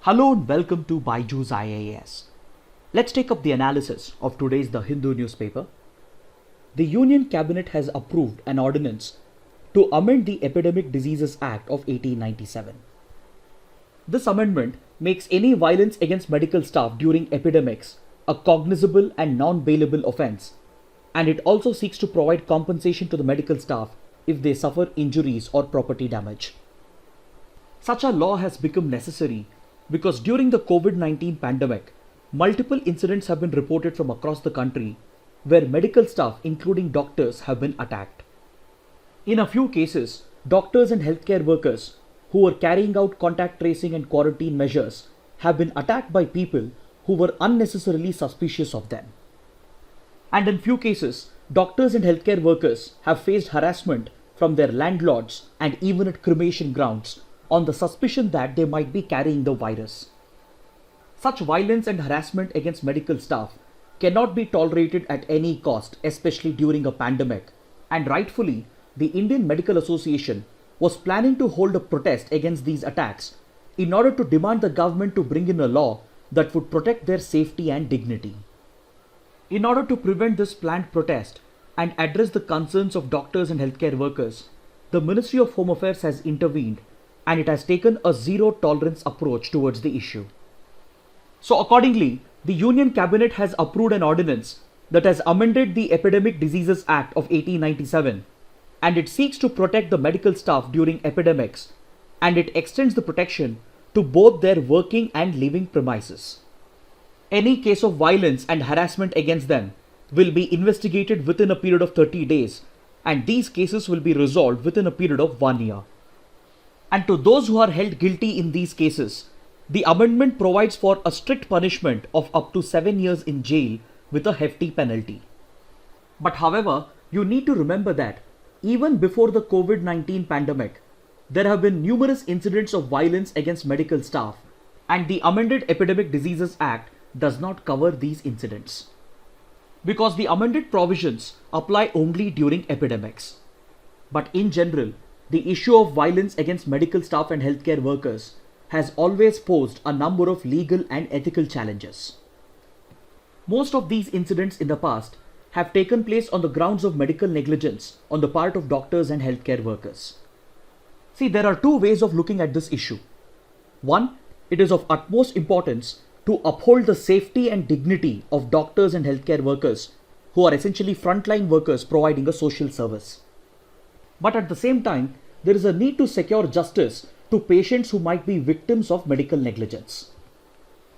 Hello and welcome to BYJU'S IAS. Let's take up the analysis of today's The Hindu newspaper. The Union Cabinet has approved an ordinance to amend the Epidemic Diseases Act of 1897. This amendment makes any violence against medical staff during epidemics a cognizable and non-bailable offence, and it also seeks to provide compensation to the medical staff if they suffer injuries or property damage. Such a law has become necessary because during the COVID-19 pandemic, multiple incidents have been reported from across the country where medical staff, including doctors, have been attacked. In a few cases, doctors and healthcare workers who were carrying out contact tracing and quarantine measures have been attacked by people who were unnecessarily suspicious of them. And in few cases, doctors and healthcare workers have faced harassment from their landlords and even at cremation grounds on the suspicion that they might be carrying the virus. Such violence and harassment against medical staff cannot be tolerated at any cost, especially during a pandemic, and rightfully, the Indian Medical Association was planning to hold a protest against these attacks in order to demand the government to bring in a law that would protect their safety and dignity. In order to prevent this planned protest and address the concerns of doctors and healthcare workers, the Ministry of Home Affairs has intervened and it has taken a zero tolerance approach towards the issue. So accordingly, the Union Cabinet has approved an ordinance that has amended the Epidemic Diseases Act of 1897, and it seeks to protect the medical staff during epidemics, and it extends the protection to both their working and living premises. Any case of violence and harassment against them will be investigated within a period of 30 days, and these cases will be resolved within a period of 1 year. And to those who are held guilty in these cases, the amendment provides for a strict punishment of up to 7 years in jail with a hefty penalty. But however, you need to remember that even before the COVID-19 pandemic, there have been numerous incidents of violence against medical staff, and the amended Epidemic Diseases Act does not cover these incidents, because the amended provisions apply only during epidemics. But in general, the issue of violence against medical staff and healthcare workers has always posed a number of legal and ethical challenges. Most of these incidents in the past have taken place on the grounds of medical negligence on the part of doctors and healthcare workers. See, there are two ways of looking at this issue. One, it is of utmost importance to uphold the safety and dignity of doctors and healthcare workers who are essentially frontline workers providing a social service. But at the same time, there is a need to secure justice to patients who might be victims of medical negligence.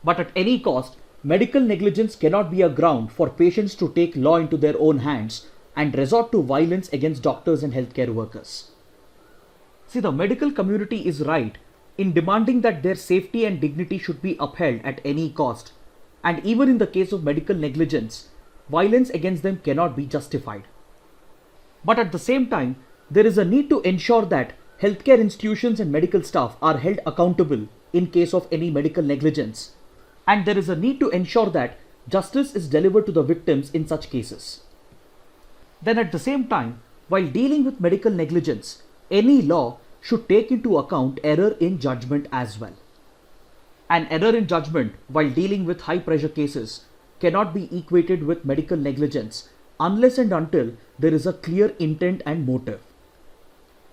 But at any cost, medical negligence cannot be a ground for patients to take law into their own hands and resort to violence against doctors and healthcare workers. See, the medical community is right in demanding that their safety and dignity should be upheld at any cost, and even in the case of medical negligence, violence against them cannot be justified. But at the same time, there is a need to ensure that healthcare institutions and medical staff are held accountable in case of any medical negligence, and there is a need to ensure that justice is delivered to the victims in such cases. Then at the same time, while dealing with medical negligence, any law should take into account error in judgment as well. An error in judgment while dealing with high pressure cases cannot be equated with medical negligence unless and until there is a clear intent and motive.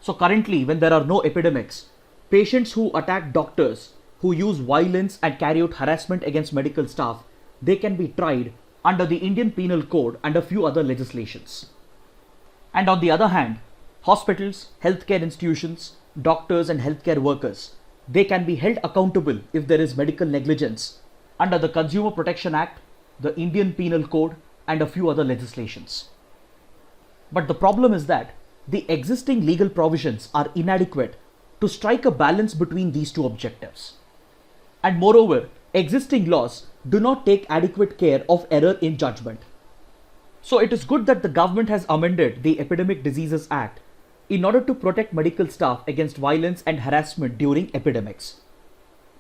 So currently, when there are no epidemics, patients who attack doctors, who use violence and carry out harassment against medical staff, they can be tried under the Indian Penal Code and a few other legislations. And on the other hand, hospitals, healthcare institutions, doctors and healthcare workers, they can be held accountable if there is medical negligence under the Consumer Protection Act, the Indian Penal Code and a few other legislations. But the problem is that the existing legal provisions are inadequate to strike a balance between these two objectives. And moreover, existing laws do not take adequate care of error in judgment. So it is good that the government has amended the Epidemic Diseases Act in order to protect medical staff against violence and harassment during epidemics.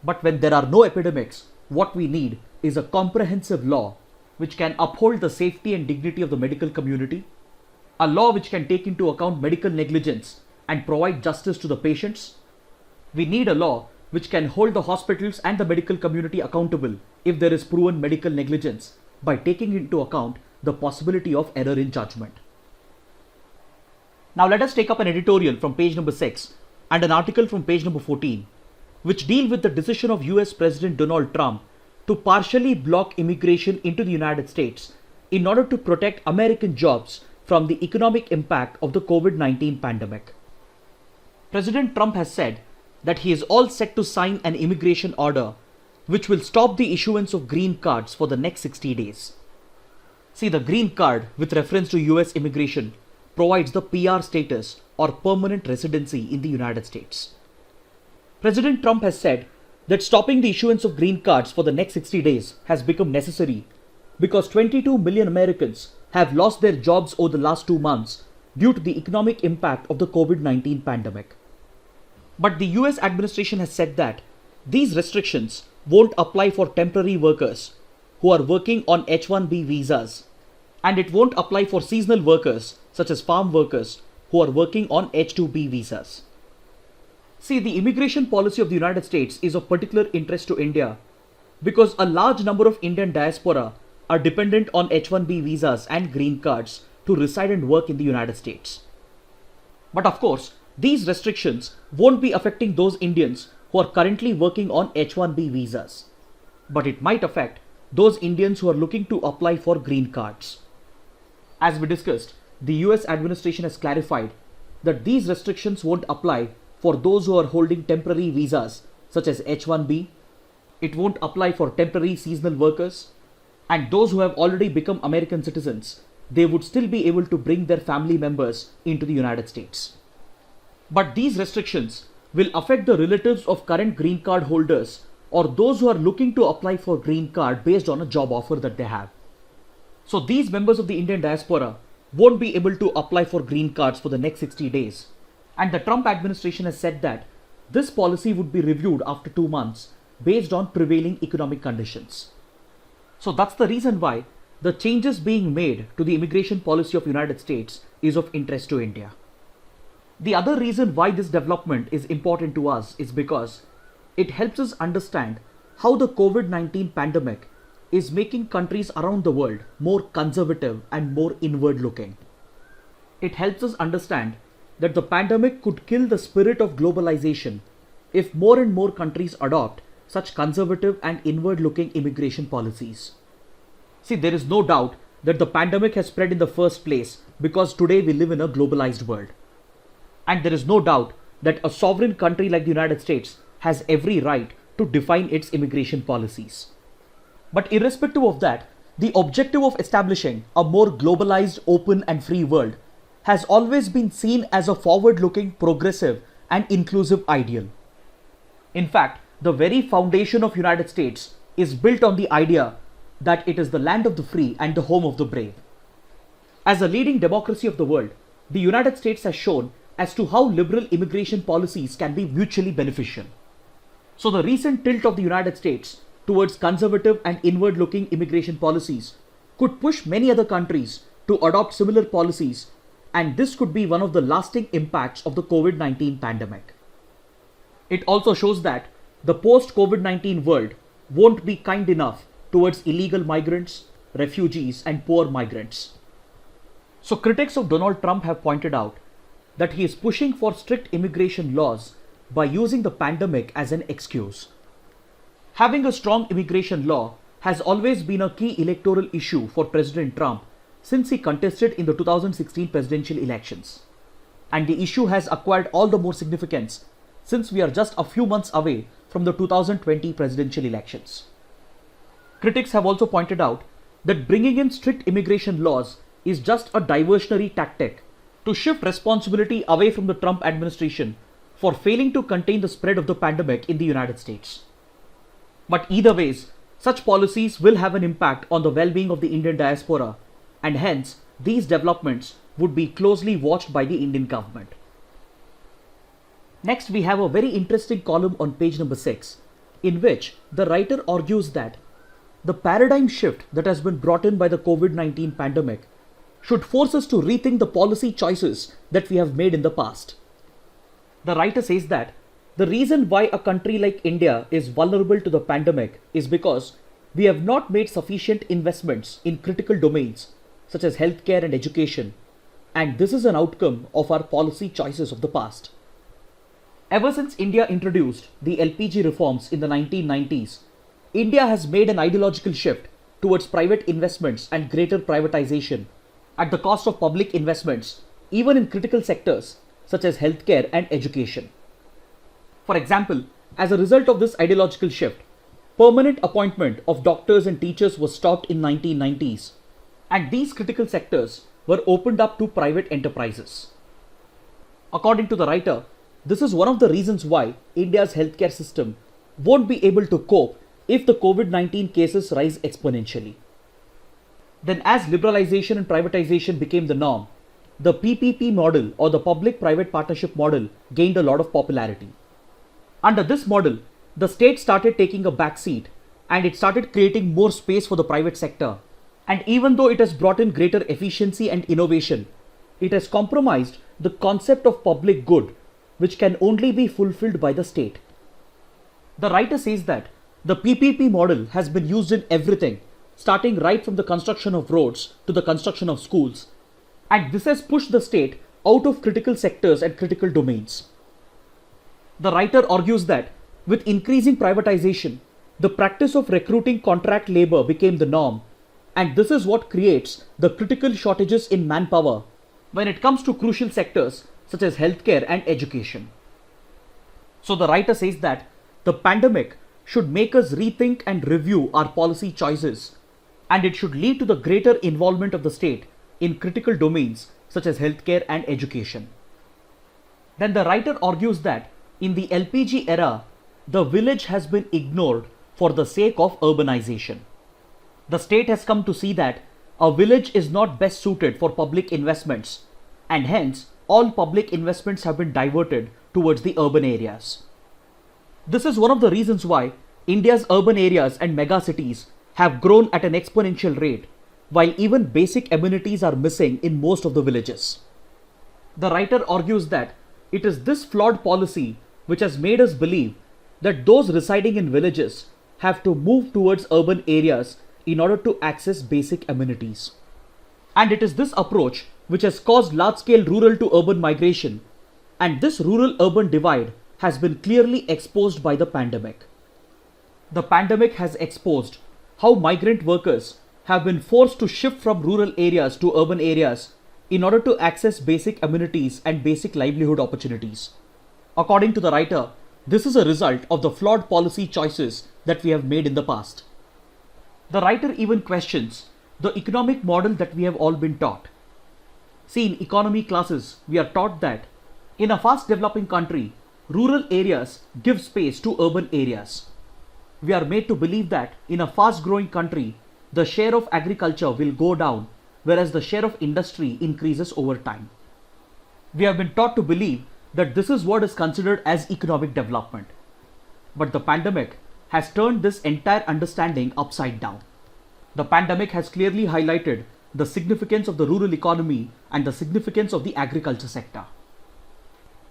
But when there are no epidemics, what we need is a comprehensive law which can uphold the safety and dignity of the medical community, a law which can take into account medical negligence and provide justice to the patients. We need a law which can hold the hospitals and the medical community accountable if there is proven medical negligence by taking into account the possibility of error in judgment. Now let us take up an editorial from page number 6 and an article from page number 14, which deal with the decision of US President Donald Trump to partially block immigration into the United States in order to protect American jobs from the economic impact of the COVID-19 pandemic. President Trump has said that he is all set to sign an immigration order which will stop the issuance of green cards for the next 60 days. See, the green card with reference to US immigration provides the PR status or permanent residency in the United States. President Trump has said that stopping the issuance of green cards for the next 60 days has become necessary because 22 million Americans have lost their jobs over the last 2 months due to the economic impact of the COVID-19 pandemic. But the US administration has said that these restrictions won't apply for temporary workers who are working on H-1B visas, and it won't apply for seasonal workers such as farm workers who are working on H-2B visas. See, the immigration policy of the United States is of particular interest to India because a large number of Indian diaspora are dependent on H-1B visas and green cards to reside and work in the United States. But of course, these restrictions won't be affecting those Indians who are currently working on H-1B visas, but it might affect those Indians who are looking to apply for green cards. As we discussed, the US administration has clarified that these restrictions won't apply for those who are holding temporary visas such as H-1B, it won't apply for temporary seasonal workers, and those who have already become American citizens, they would still be able to bring their family members into the United States. But these restrictions will affect the relatives of current green card holders or those who are looking to apply for green card based on a job offer that they have. So these members of the Indian diaspora won't be able to apply for green cards for the next 60 days. And the Trump administration has said that this policy would be reviewed after 2 months based on prevailing economic conditions. So that's the reason why the changes being made to the immigration policy of United States is of interest to India. The other reason why this development is important to us is because it helps us understand how the COVID-19 pandemic is making countries around the world more conservative and more inward looking. It helps us understand that the pandemic could kill the spirit of globalization if more and more countries adopt such conservative and inward looking immigration policies. See, there is no doubt that the pandemic has spread in the first place because today we live in a globalized world. And there is no doubt that a sovereign country like the United States has every right to define its immigration policies. But irrespective of that, the objective of establishing a more globalized, open and free world has always been seen as a forward-looking, progressive and inclusive ideal. In fact, the very foundation of United States is built on the idea that it is the land of the free and the home of the brave. As a leading democracy of the world, the United States has shown as to how liberal immigration policies can be mutually beneficial. So the recent tilt of the United States towards conservative and inward-looking immigration policies could push many other countries to adopt similar policies, and this could be one of the lasting impacts of the COVID-19 pandemic. It also shows that the post-COVID-19 world won't be kind enough towards illegal migrants, refugees and poor migrants. So critics of Donald Trump have pointed out that he is pushing for strict immigration laws by using the pandemic as an excuse. Having a strong immigration law has always been a key electoral issue for President Trump since he contested in the 2016 presidential elections. And the issue has acquired all the more significance since we are just a few months away from the 2020 presidential elections. Critics have also pointed out that bringing in strict immigration laws is just a diversionary tactic to shift responsibility away from the Trump administration for failing to contain the spread of the pandemic in the United States. But either ways, such policies will have an impact on the well-being of the Indian diaspora, and hence these developments would be closely watched by the Indian government. Next, we have a very interesting column on page number 6, in which the writer argues that the paradigm shift that has been brought in by the COVID-19 pandemic should force us to rethink the policy choices that we have made in the past. The writer says that The reason why a country like India is vulnerable to the pandemic is because we have not made sufficient investments in critical domains such as healthcare and education, and this is an outcome of our policy choices of the past. Ever since India introduced the LPG reforms in the 1990s, India has made an ideological shift towards private investments and greater privatization at the cost of public investments, even in critical sectors such as healthcare and education. For example, as a result of this ideological shift, permanent appointment of doctors and teachers was stopped in 1990s, and these critical sectors were opened up to private enterprises. According to the writer, this is one of the reasons why India's healthcare system won't be able to cope if the COVID-19 cases rise exponentially. Then as liberalization and privatization became the norm, the PPP model or the public-private partnership model gained a lot of popularity. Under this model, the state started taking a back seat and it started creating more space for the private sector. And even though it has brought in greater efficiency and innovation, it has compromised the concept of public good, which can only be fulfilled by the state. The writer says that the PPP model has been used in everything, starting right from the construction of roads to the construction of schools, and this has pushed the state out of critical sectors and critical domains. The writer argues that with increasing privatization, the practice of recruiting contract labor became the norm, and this is what creates the critical shortages in manpower when it comes to crucial sectors such as healthcare and education. So the writer says that the pandemic should make us rethink and review our policy choices, and it should lead to the greater involvement of the state in critical domains such as healthcare and education. Then the writer argues that in the LPG era, the village has been ignored for the sake of urbanization. The state has come to see that a village is not best suited for public investments, and hence all public investments have been diverted towards the urban areas. This is one of the reasons why India's urban areas and megacities have grown at an exponential rate, while even basic amenities are missing in most of the villages. The writer argues that it is this flawed policy which has made us believe that those residing in villages have to move towards urban areas in order to access basic amenities. And it is this approach which has caused large-scale rural to urban migration, and this rural-urban divide has been clearly exposed by the pandemic. The pandemic has exposed how migrant workers have been forced to shift from rural areas to urban areas in order to access basic amenities and basic livelihood opportunities. According to the writer, this is a result of the flawed policy choices that we have made in the past. The writer even questions the economic model that we have all been taught. See, in economy classes, we are taught that in a fast developing country, rural areas give space to urban areas. We are made to believe that in a fast growing country, the share of agriculture will go down, whereas the share of industry increases over time. We have been taught to believe that this is what is considered as economic development. But the pandemic has turned this entire understanding upside down. The pandemic has clearly highlighted the significance of the rural economy and the significance of the agriculture sector.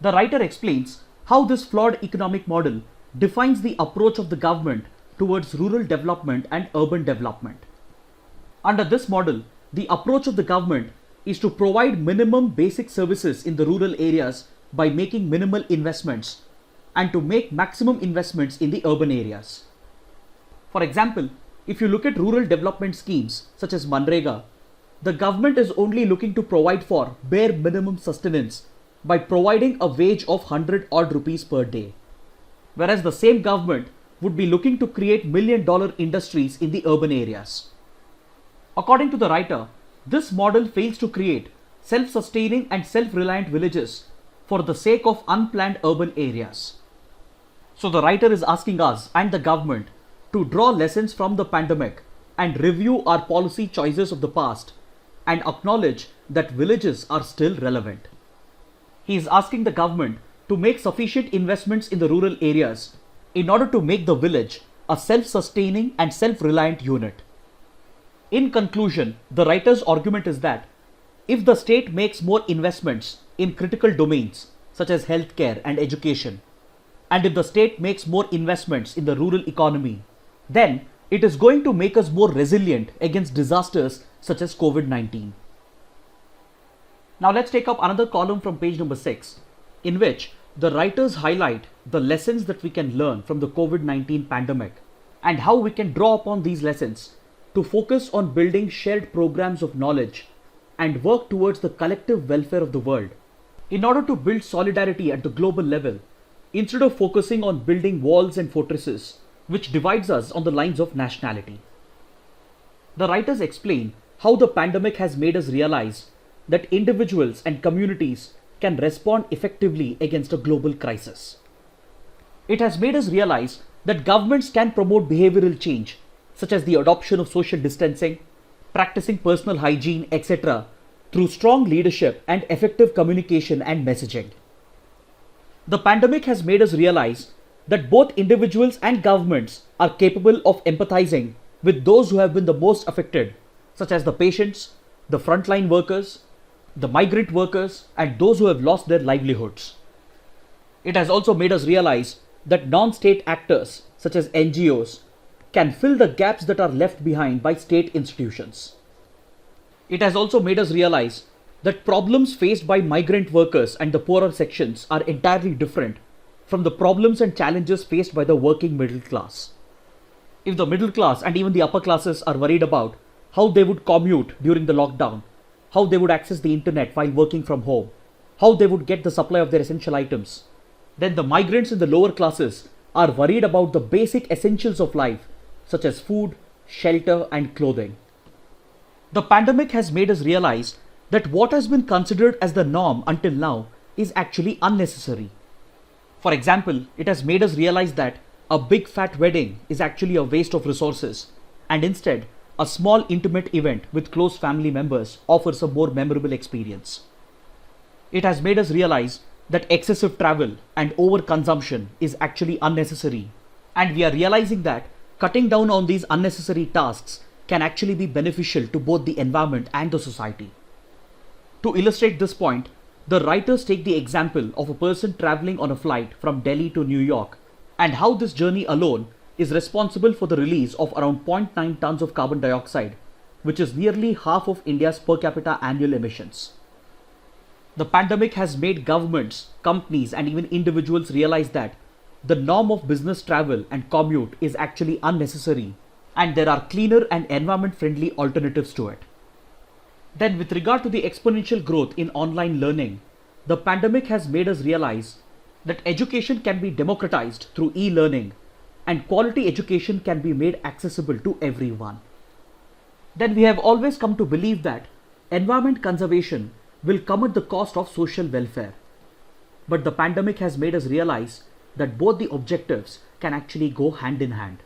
The writer explains how this flawed economic model defines the approach of the government towards rural development and urban development. Under this model, the approach of the government is to provide minimum basic services in the rural areas by making minimal investments and to make maximum investments in the urban areas. For example, if you look at rural development schemes such as Manrega, the government is only looking to provide for bare minimum sustenance by providing a wage of 100 odd rupees per day. Whereas the same government would be looking to create million-dollar industries in the urban areas. According to the writer, this model fails to create self-sustaining and self-reliant villages for the sake of unplanned urban areas. So the writer is asking us and the government to draw lessons from the pandemic and review our policy choices of the past and acknowledge that villages are still relevant. He is asking the government to make sufficient investments in the rural areas in order to make the village a self-sustaining and self-reliant unit. In conclusion, the writer's argument is that if the state makes more investments in critical domains such as healthcare and education, and if the state makes more investments in the rural economy, then it is going to make us more resilient against disasters such as COVID-19. Now let's take up another column from page number 6, in which the writers highlight the lessons that we can learn from the COVID-19 pandemic and how we can draw upon these lessons to focus on building shared programs of knowledge and work towards the collective welfare of the world in order to build solidarity at the global level instead of focusing on building walls and fortresses which divides us on the lines of nationality. The writers explain how the pandemic has made us realize that individuals and communities can respond effectively against a global crisis. It has made us realize that governments can promote behavioral change, such as the adoption of social distancing, practicing personal hygiene, etc., through strong leadership and effective communication and messaging. The pandemic has made us realize that both individuals and governments are capable of empathizing with those who have been the most affected, such as the patients, the frontline workers, the migrant workers, and those who have lost their livelihoods. It has also made us realize that non-state actors, such as NGOs, can fill the gaps that are left behind by state institutions. It has also made us realize that problems faced by migrant workers and the poorer sections are entirely different from the problems and challenges faced by the working middle class. If the middle class and even the upper classes are worried about how they would commute during the lockdown, how they would access the internet while working from home, how they would get the supply of their essential items, then the migrants in the lower classes are worried about the basic essentials of life, such as food, shelter, and clothing. The pandemic has made us realize that what has been considered as the norm until now is actually unnecessary. For example, it has made us realize that a big fat wedding is actually a waste of resources, and instead, a small intimate event with close family members offers a more memorable experience. It has made us realize that excessive travel and overconsumption is actually unnecessary, and we are realizing that cutting down on these unnecessary tasks can actually be beneficial to both the environment and the society. To illustrate this point, the writers take the example of a person traveling on a flight from Delhi to New York and how this journey alone is responsible for the release of around 0.9 tons of carbon dioxide, which is nearly half of India's per capita annual emissions. The pandemic has made governments, companies, and even individuals realize that the norm of business travel and commute is actually unnecessary, and there are cleaner and environment-friendly alternatives to it. Then, with regard to the exponential growth in online learning, the pandemic has made us realize that education can be democratized through e-learning and quality education can be made accessible to everyone. Then we have always come to believe that environment conservation will come at the cost of social welfare. But the pandemic has made us realize that both the objectives can actually go hand in hand.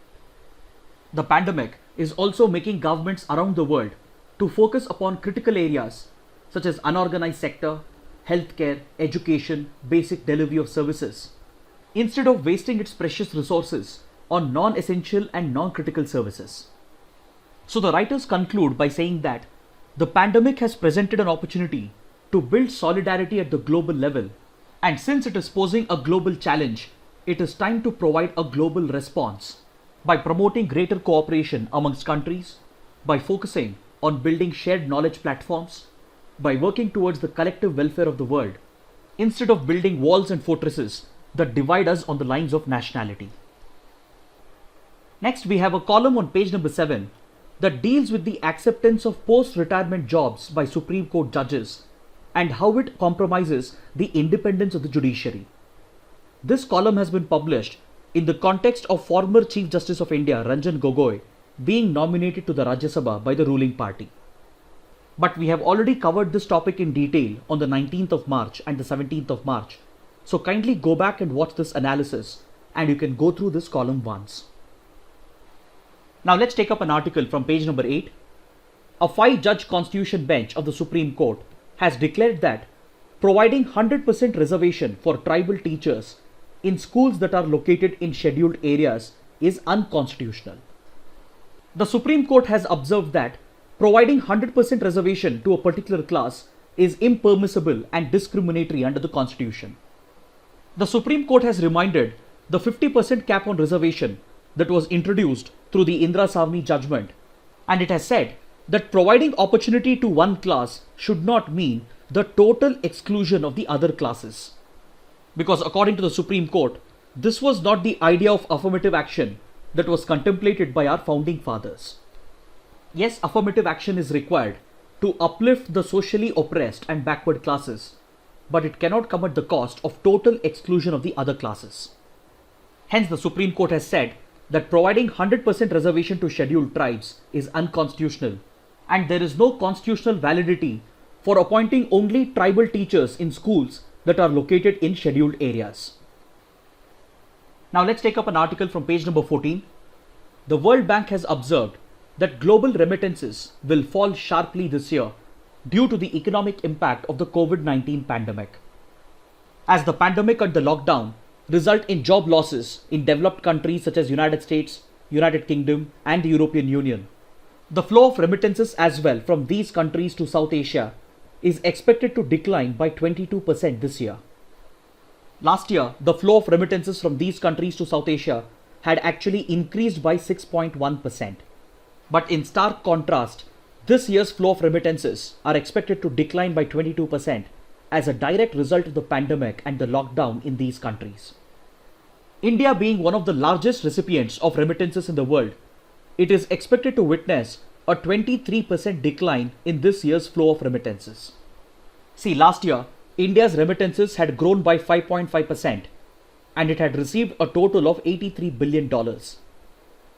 The pandemic is also making governments around the world to focus upon critical areas such as unorganized sector, healthcare, education, basic delivery of services, instead of wasting its precious resources on non-essential and non-critical services. So the writers conclude by saying that the pandemic has presented an opportunity to build solidarity at the global level, and since it is posing a global challenge, it is time to provide a global response by promoting greater cooperation amongst countries, by focusing on building shared knowledge platforms, by working towards the collective welfare of the world, instead of building walls and fortresses that divide us on the lines of nationality. Next, we have a column on page number 7 that deals with the acceptance of post-retirement jobs by Supreme Court judges and how it compromises the independence of the judiciary. This column has been published in the context of former Chief Justice of India Ranjan Gogoi being nominated to the Rajya Sabha by the ruling party. But we have already covered this topic in detail on the 19th of March and the 17th of March, so kindly go back and watch this analysis and you can go through this column once. Now let's take up an article from page number 8. A 5-judge constitution bench of the Supreme Court has declared that providing 100% reservation for tribal teachers in schools that are located in scheduled areas is unconstitutional. The Supreme Court has observed that providing 100% reservation to a particular class is impermissible and discriminatory under the Constitution. The Supreme Court has reminded the 50% cap on reservation that was introduced through the Indira Sawhney judgment, and it has said that providing opportunity to one class should not mean the total exclusion of the other classes. Because according to the Supreme Court, this was not the idea of affirmative action that was contemplated by our founding fathers. Yes, affirmative action is required to uplift the socially oppressed and backward classes, but it cannot come at the cost of total exclusion of the other classes. Hence, the Supreme Court has said that providing 100% reservation to scheduled tribes is unconstitutional, and there is no constitutional validity for appointing only tribal teachers in schools that are located in scheduled areas. Now let's take up an article from page number 14. The World Bank has observed that global remittances will fall sharply this year due to the economic impact of the COVID-19 pandemic. As the pandemic and the lockdown result in job losses in developed countries such as United States, United Kingdom and the European Union, the flow of remittances as well from these countries to South Asia is expected to decline by 22% this year. Last year, the flow of remittances from these countries to South Asia had actually increased by 6.1%. But in stark contrast, this year's flow of remittances are expected to decline by 22% as a direct result of the pandemic and the lockdown in these countries. India being one of the largest recipients of remittances in the world, it is expected to witness a 23% decline in this year's flow of remittances. See, last year, India's remittances had grown by 5.5% and it had received a total of $83 billion.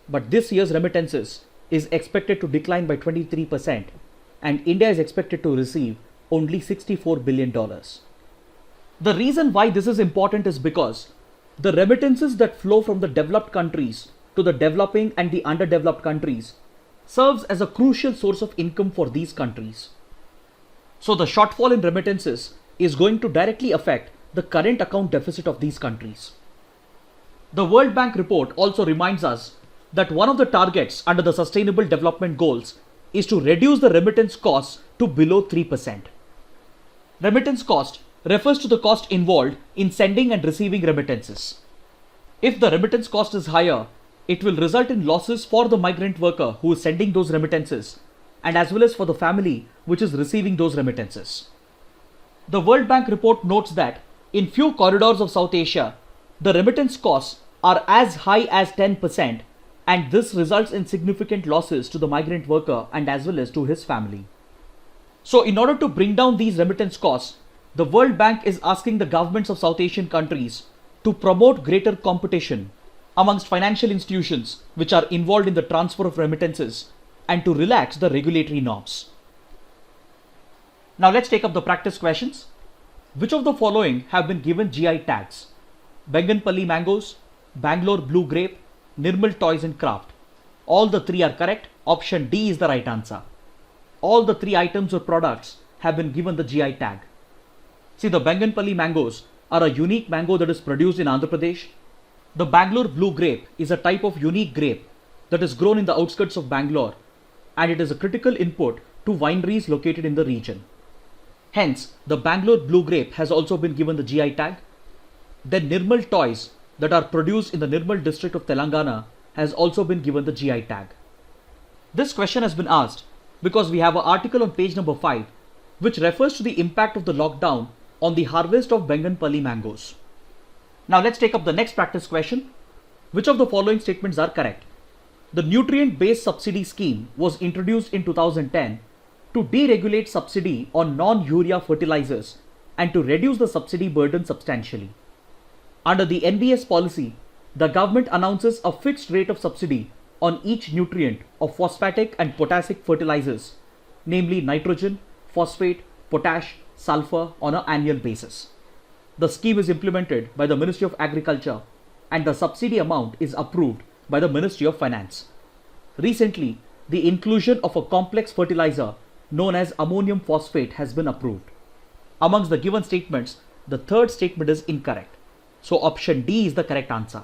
But this year's remittances is expected to decline by 23% and India is expected to receive only $64 billion. The reason why this is important is because the remittances that flow from the developed countries to the developing and the underdeveloped countries serves as a crucial source of income for these countries. So the shortfall in remittances is going to directly affect the current account deficit of these countries. The World Bank report also reminds us that one of the targets under the Sustainable Development Goals is to reduce the remittance costs to below 3%. Remittance cost refers to the cost involved in sending and receiving remittances. If the remittance cost is higher, it will result in losses for the migrant worker who is sending those remittances and as well as for the family which is receiving those remittances. The World Bank report notes that in few corridors of South Asia, the remittance costs are as high as 10%, and this results in significant losses to the migrant worker and as well as to his family. So in order to bring down these remittance costs, the World Bank is asking the governments of South Asian countries to promote greater competition amongst financial institutions which are involved in the transfer of remittances and to relax the regulatory norms. Now let's take up the practice questions. Which of the following have been given GI tags? Banginapalli mangoes, Bangalore blue grape, Nirmal toys and craft. All the three are correct. Option D is the right answer. All the three items or products have been given the GI tag. See, the Banginapalli mangoes are a unique mango that is produced in Andhra Pradesh. The Bangalore blue grape is a type of unique grape that is grown in the outskirts of Bangalore, and it is a critical input to wineries located in the region. Hence, the Bangalore blue grape has also been given the GI tag. Then Nirmal toys that are produced in the Nirmal district of Telangana has also been given the GI tag. This question has been asked because we have an article on page number 5 which refers to the impact of the lockdown on the harvest of Banginapalli mangoes. Now let's take up the next practice question. Which of the following statements are correct? The nutrient-based subsidy scheme was introduced in 2010 to deregulate subsidy on non-urea fertilizers and to reduce the subsidy burden substantially. Under the NBS policy, the government announces a fixed rate of subsidy on each nutrient of phosphatic and potassic fertilizers, namely nitrogen, phosphate, potash, sulfur on an annual basis. The scheme is implemented by the Ministry of Agriculture and the subsidy amount is approved by the Ministry of Finance. Recently, the inclusion of a complex fertilizer known as ammonium phosphate has been approved. Amongst the given statements, the third statement is incorrect. So option D is the correct answer.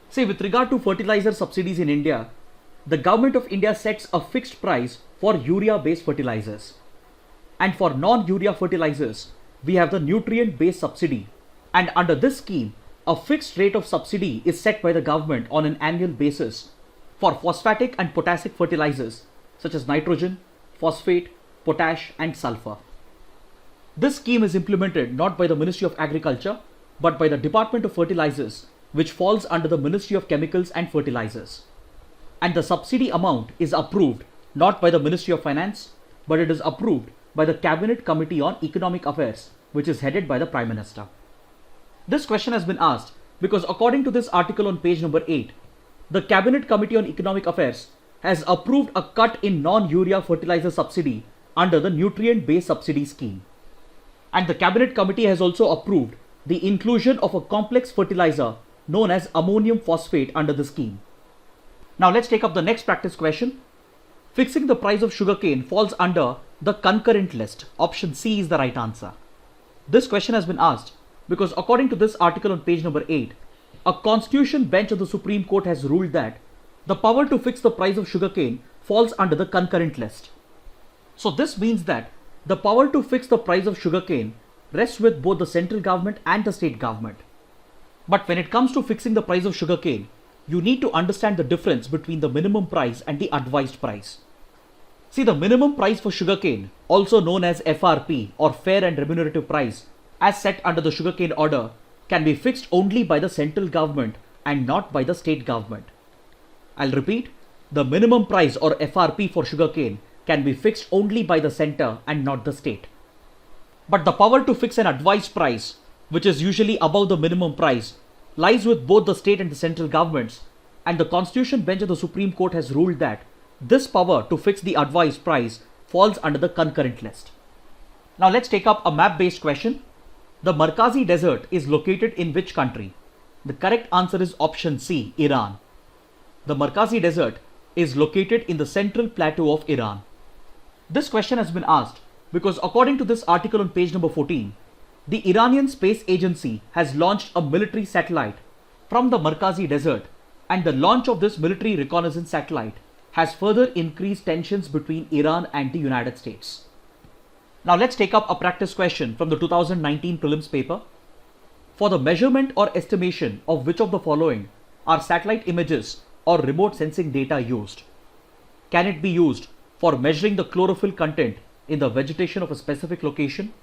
See, with regard to fertilizer subsidies in India, the government of India sets a fixed price for urea-based fertilizers. And for non-urea fertilizers, we have the nutrient-based subsidy. And under this scheme, a fixed rate of subsidy is set by the government on an annual basis for phosphatic and potassic fertilizers such as nitrogen, phosphate, potash and sulfur. This scheme is implemented not by the Ministry of Agriculture but by the Department of Fertilizers, which falls under the Ministry of Chemicals and Fertilizers. And the subsidy amount is approved not by the Ministry of Finance, but it is approved by the Cabinet Committee on Economic Affairs, which is headed by the Prime Minister. This question has been asked because according to this article on page number 8, the Cabinet Committee on Economic Affairs has approved a cut in non-urea fertilizer subsidy under the nutrient-based subsidy scheme. And the Cabinet Committee has also approved the inclusion of a complex fertilizer known as ammonium phosphate under the scheme. Now let's take up the next practice question. Fixing the price of sugarcane falls under the concurrent list. Option C is the right answer. This question has been asked because according to this article on page number 8, a constitution bench of the Supreme Court has ruled that the power to fix the price of sugarcane falls under the concurrent list. So this means that the power to fix the price of sugarcane rests with both the central government and the state government. But when it comes to fixing the price of sugarcane, you need to understand the difference between the minimum price and the advised price. See, the minimum price for sugarcane, also known as FRP or fair and remunerative price, as set under the sugarcane order, can be fixed only by the central government and not by the state government. I'll repeat, the minimum price or FRP for sugarcane can be fixed only by the center and not the state. But the power to fix an advised price, which is usually above the minimum price, lies with both the state and the central governments, and the Constitution bench of the Supreme Court has ruled that this power to fix the advised price falls under the concurrent list. Now let's take up a map-based question. The Markazi Desert is located in which country? The correct answer is option C, Iran. The Markazi Desert is located in the central plateau of Iran. This question has been asked because according to this article on page number 14, the Iranian Space Agency has launched a military satellite from the Markazi Desert, and the launch of this military reconnaissance satellite has further increased tensions between Iran and the United States. Now let's take up a practice question from the 2019 prelims paper. For the measurement or estimation of which of the following are satellite images or remote sensing data used? Can it be used for measuring the chlorophyll content in the vegetation of a specific location?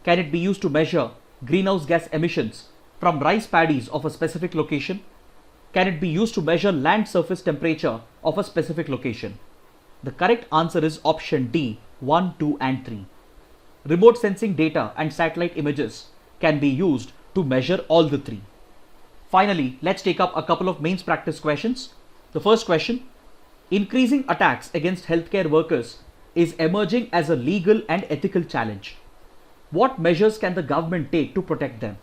Can it be used to measure greenhouse gas emissions from rice paddies of a specific location? Can it be used to measure land surface temperature of a specific location? The correct answer is option D, 1, 2 and 3. Remote sensing data and satellite images can be used to measure all the three. Finally, let's take up a couple of mains practice questions. The first question, increasing attacks against healthcare workers is emerging as a legal and ethical challenge. What measures can the government take to protect them?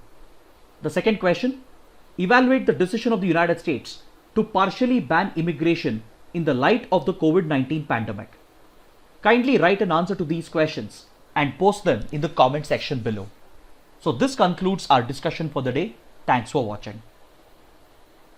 The second question, evaluate the decision of the United States to partially ban immigration in the light of the COVID-19 pandemic. Kindly write an answer to these questions and post them in the comment section below. So this concludes our discussion for the day. Thanks for watching.